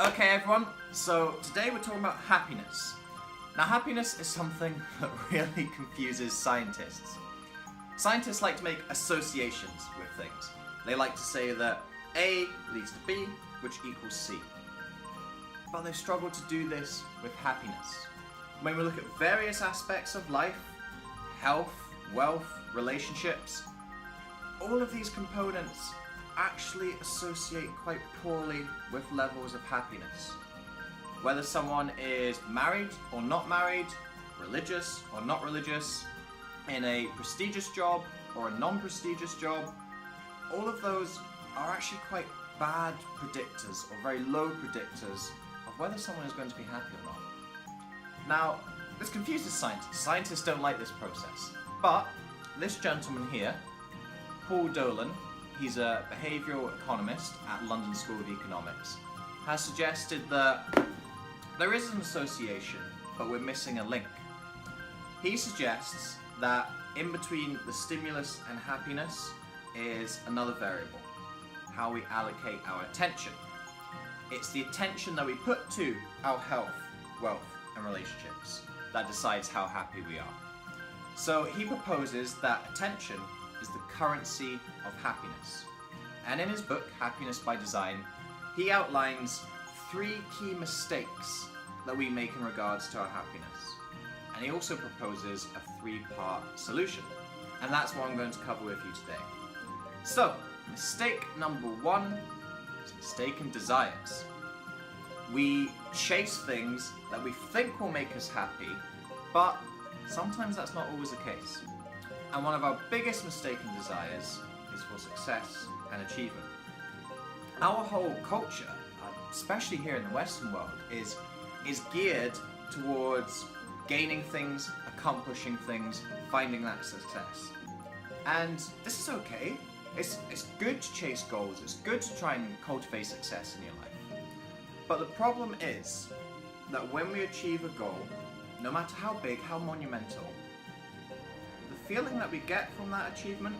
Okay everyone, so today we're talking about happiness. Now happiness is something that really confuses scientists. Scientists like to make associations with things. They like to say that A leads to B, which equals C. But they struggle to do this with happiness. When we look at various aspects of life, health, wealth, relationships, all of these components actually associate quite poorly with levels of happiness. Whether someone is married or not married, religious or not religious, in a prestigious job or a non-prestigious job, all of those are actually quite bad predictors or very low predictors of whether someone is going to be happy or not. Now, this confuses scientists. Scientists don't like this process. But this gentleman here, Paul Dolan, he's a behavioural economist at London School of Economics, has suggested that there is an association, but we're missing a link. He suggests that in between the stimulus and happiness is another variable, how we allocate our attention. It's the attention that we put to our health, wealth, and relationships that decides how happy we are. So he proposes that attention is the currency of happiness. And in his book, Happiness by Design, he outlines 3 key mistakes that we make in regards to our happiness. And he also proposes a 3-part solution. And that's what I'm going to cover with you today. So, mistake number 1 is mistaken desires. We chase things that we think will make us happy, but sometimes that's not always the case. And one of our biggest mistaken desires is for success and achievement. Our whole culture, especially here in the Western world, is geared towards gaining things, accomplishing things, finding that success. And this is okay. It's good to chase goals. It's good to try and cultivate success in your life. But the problem is that when we achieve a goal, no matter how big, how monumental, the feeling that we get from that achievement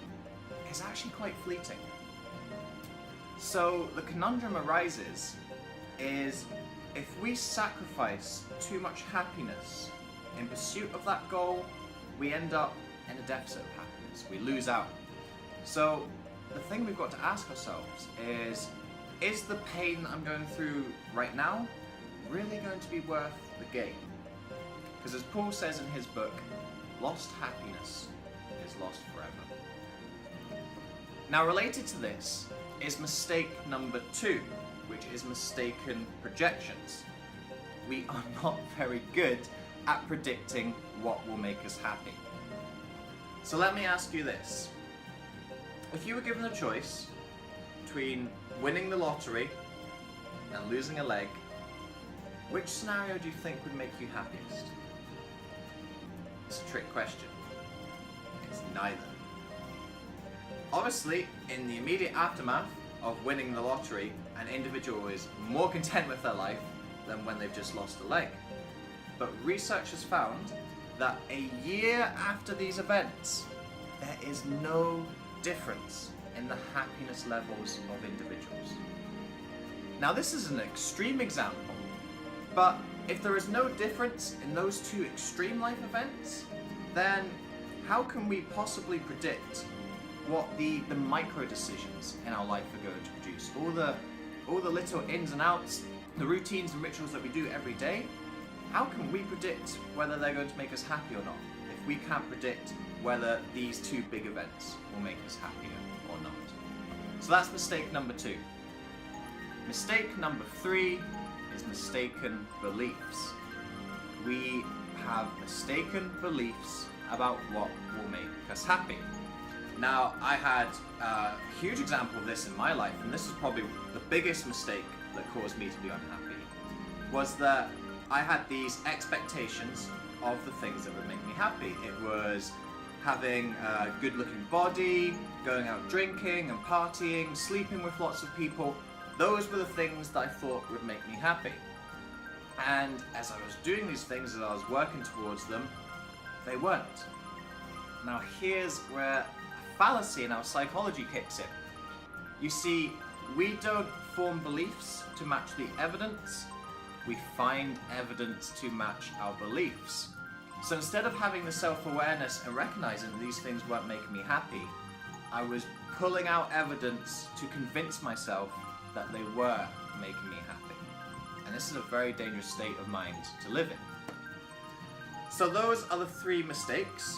is actually quite fleeting. So the conundrum arises is if we sacrifice too much happiness in pursuit of that goal, we end up in a deficit of happiness. We lose out. So the thing we've got to ask ourselves is the pain that I'm going through right now really going to be worth the gain? Because as Paul says in his book, lost happiness is lost forever. Now related to this is mistake number 2, which is mistaken projections. We are not very good at predicting what will make us happy. So let me ask you this. If you were given a choice between winning the lottery and losing a leg, which scenario do you think would make you happiest? It's a trick question. It's neither. Obviously, in the immediate aftermath of winning the lottery, an individual is more content with their life than when they've just lost a leg. But research has found that a year after these events, there is no difference in the happiness levels of individuals. Now this is an extreme example, but if there is no difference in those 2 extreme life events, then how can we possibly predict what the micro decisions in our life are going to produce? All the little ins and outs, the routines and rituals that we do every day, how can we predict whether they're going to make us happy or not if we can't predict whether these 2 big events will make us happier or not? So that's mistake number 2. Mistake number 3 is mistaken beliefs. We have mistaken beliefs about what will make us happy. Now, I had a huge example of this in my life, and this is probably the biggest mistake that caused me to be unhappy, was that I had these expectations of the things that would make me happy. It was having a good-looking body, going out drinking and partying, sleeping with lots of people. Those were the things that I thought would make me happy. And as I was doing these things, as I was working towards them, they weren't. Now here's where a fallacy in our psychology kicks in. You see, we don't form beliefs to match the evidence, we find evidence to match our beliefs. So instead of having the self-awareness and recognizing that these things weren't making me happy, I was pulling out evidence to convince myself that they were making me happy. And this is a very dangerous state of mind to live in. So those are the 3 mistakes.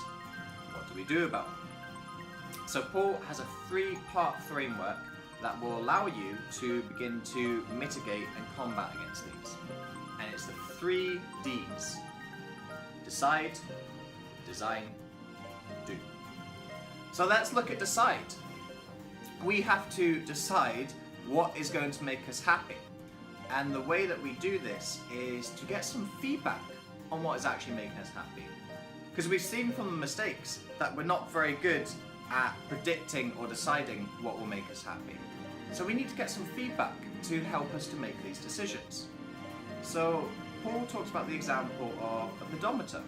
What do we do about them? So Paul has a 3-part framework that will allow you to begin to mitigate and combat against these. And it's the 3 Ds. Decide, design, do. So let's look at decide. We have to decide what is going to make us happy. And the way that we do this is to get some feedback on what is actually making us happy. Because we've seen from the mistakes that we're not very good at predicting or deciding what will make us happy. So we need to get some feedback to help us to make these decisions. So Paul talks about the example of a pedometer.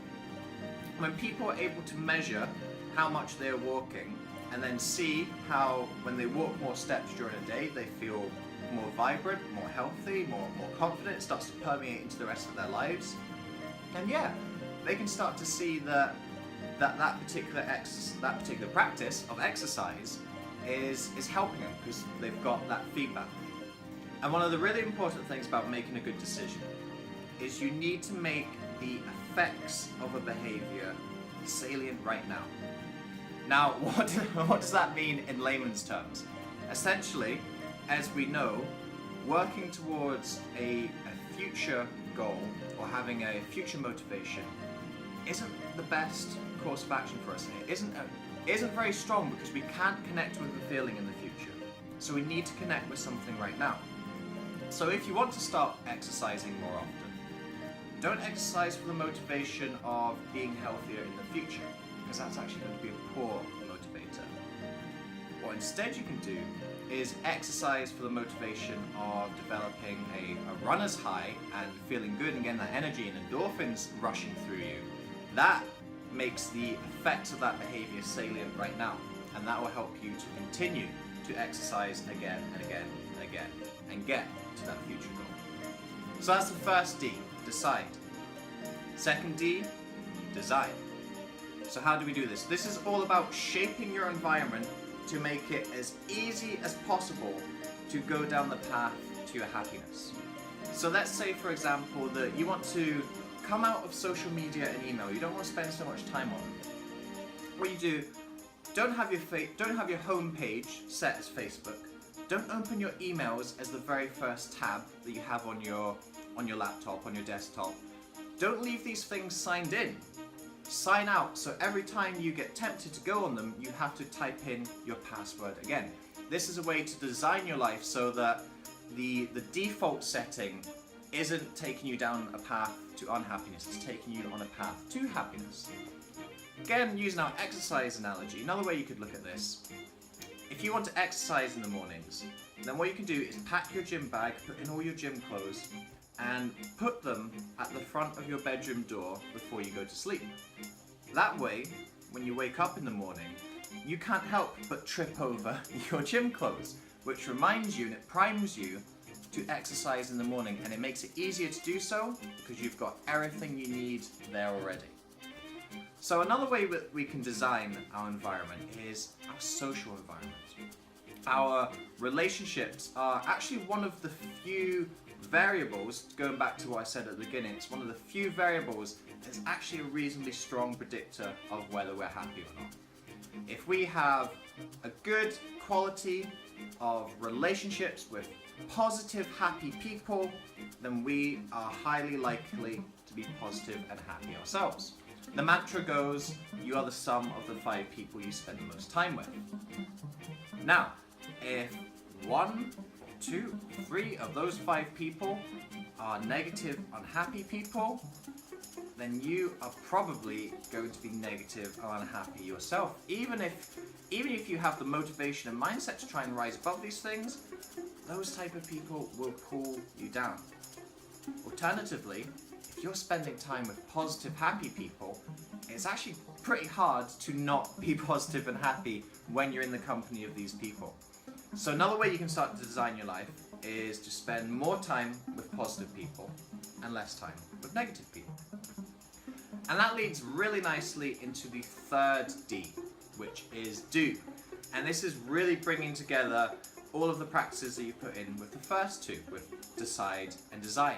When people are able to measure how much they're walking and then see how when they walk more steps during a day they feel more vibrant, more healthy, more confident, it starts to permeate into the rest of their lives. And yeah, they can start to see that particular practice of exercise is helping them because they've got that feedback. And one of the really important things about making a good decision is you need to make the effects of a behavior salient right now. Now, what does that mean in layman's terms? Essentially, as we know, working towards a future goal or having a future motivation isn't the best course of action for us here. Isn't very strong because we can't connect with the feeling in the future. So we need to connect with something right now. So if you want to start exercising more often, don't exercise for the motivation of being healthier in the future, because that's actually going to be a poor motivator. What instead you can do is exercise for the motivation of developing a runner's high and feeling good and getting that energy and endorphins rushing through you. That makes the effects of that behavior salient right now, and that will help you to continue to exercise again and again and again and get to that future goal. So that's the first D, decide. Second D, design. So how do we do this? This is all about shaping your environment to make it as easy as possible to go down the path to your happiness. So let's say, for example, that you want to come out of social media and email. You don't want to spend so much time on them. What you do, don't have your home page set as Facebook. Don't open your emails as the very first tab that you have on your laptop, on your desktop. Don't leave these things signed in. Sign out, so every time you get tempted to go on them, you have to type in your password again. This is a way to design your life so that the default setting isn't taking you down a path to unhappiness, it's taking you on a path to happiness. Again, using our exercise analogy, another way you could look at this, if you want to exercise in the mornings, then what you can do is pack your gym bag, put in all your gym clothes, and put them at the front of your bedroom door before you go to sleep. That way, when you wake up in the morning, you can't help but trip over your gym clothes, which reminds you and it primes you to exercise in the morning, and it makes it easier to do so because you've got everything you need there already. So another way that we can design our environment is our social environment. Our relationships are actually one of the few variables, going back to what I said at the beginning, it's one of the few variables that's actually a reasonably strong predictor of whether we're happy or not. If we have a good quality of relationships with positive, happy people, then we are highly likely to be positive and happy ourselves. The mantra goes, you are the sum of the 5 people you spend the most time with. Now, if 1, 2, 3 of those 5 people are negative, unhappy people, then you are probably going to be negative or unhappy yourself. Even if you have the motivation and mindset to try and rise above these things, those type of people will pull you down. Alternatively, if you're spending time with positive, happy people, it's actually pretty hard to not be positive and happy when you're in the company of these people. So another way you can start to design your life is to spend more time with positive people and less time with negative people. And that leads really nicely into the third D, which is do. And this is really bringing together all of the practices that you put in with the first two, with decide and design.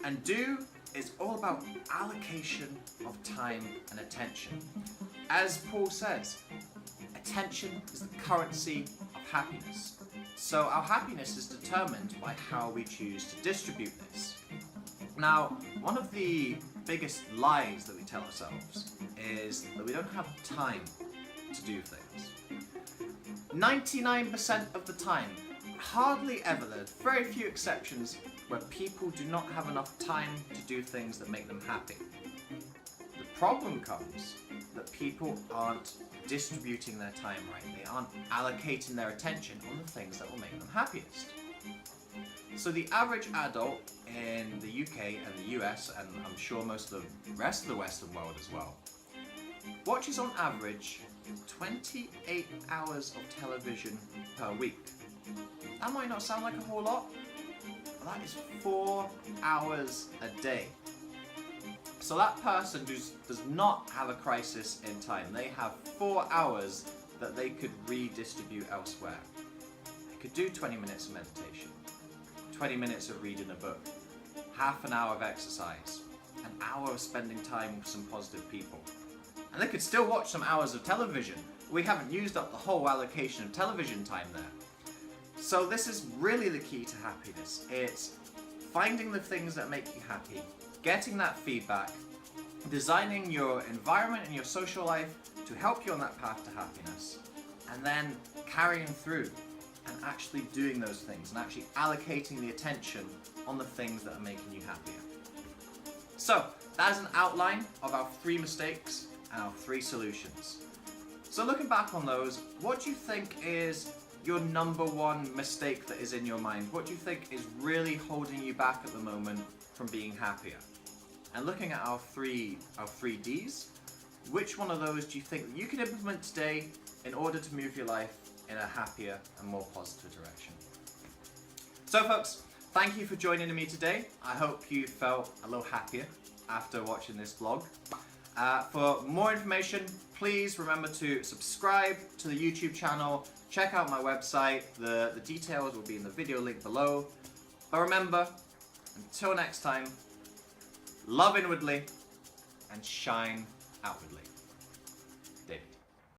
And do is all about allocation of time and attention. As Paul says, attention is the currency of happiness. So our happiness is determined by how we choose to distribute this. Now, one of the biggest lies that we tell ourselves is that we don't have time to do things. 99% of the time, hardly ever, there's very few exceptions where people do not have enough time to do things that make them happy. The problem comes that people aren't distributing their time right. They aren't allocating their attention on the things that will make them happiest. So the average adult in the UK and the US, and I'm sure most of the rest of the Western world as well, watches on average 28 hours of television per week. That might not sound like a whole lot, but that is 4 hours a day. So that person does not have a crisis in time. They have 4 hours that they could redistribute elsewhere. They could do 20 minutes of meditation, 20 minutes of reading a book, half an hour of exercise, an hour of spending time with some positive people. And they could still watch some hours of television. We haven't used up the whole allocation of television time there. So this is really the key to happiness. It's finding the things that make you happy, getting that feedback, designing your environment and your social life to help you on that path to happiness, and then carrying through and actually doing those things and actually allocating the attention on the things that are making you happier. So that is an outline of our 3 mistakes and our 3 solutions. So looking back on those, what do you think is your number one mistake that is in your mind? What do you think is really holding you back at the moment from being happier? And looking at our three Ds, which one of those do you think that you can implement today in order to move your life in a happier and more positive direction? So folks, thank you for joining me today. I hope you felt a little happier after watching this vlog. For more information, please remember to subscribe to the YouTube channel, check out my website, the details will be in the video link below. But remember, until next time, love inwardly and shine outwardly.